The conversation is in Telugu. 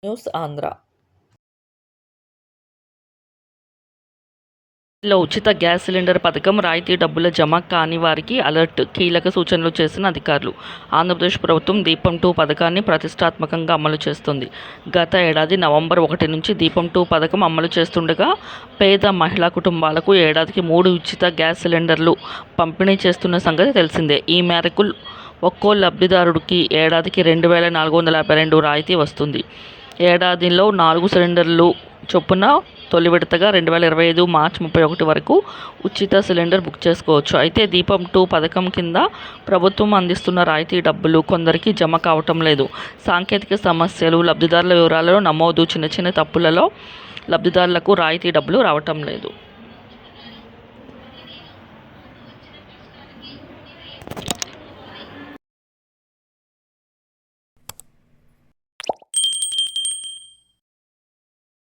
న్యూస్ ఆంధ్ర. ఉచిత గ్యాస్ సిలిండర్ పథకం రాయితీ డబ్బుల జమ కాని వారికి అలర్ట్, కీలక సూచనలు చేసిన అధికారులు. ఆంధ్రప్రదేశ్ ప్రభుత్వం దీపం 2 పథకాన్ని ప్రతిష్టాత్మకంగా అమలు చేస్తోంది. గత ఏడాది నవంబర్ 1 నుంచి దీపం 2 పథకం అమలు చేస్తుండగా పేద మహిళా కుటుంబాలకు ఏడాదికి 3 ఉచిత గ్యాస్ సిలిండర్లు పంపిణీ చేస్తున్న సంగతి తెలిసిందే. ఈ మేరకు ఒక్కో లబ్ధిదారుడికి ఏడాదికి 2,452 రాయితీ వస్తుంది. ఏడాదిలో 4 సిలిండర్లు చొప్పున తొలి విడతగా 2025 మార్చి 31 వరకు ఉచిత సిలిండర్ బుక్ చేసుకోవచ్చు. అయితే దీపం 2 పథకం కింద ప్రభుత్వం అందిస్తున్న రాయితీ డబ్బులు కొందరికి జమ కావటం లేదు. సాంకేతిక సమస్యలు, లబ్ధిదారుల వివరాలలో నమోదు, చిన్న చిన్న తప్పులలో లబ్ధిదారులకు రాయితీ డబ్బులు రావటం లేదు.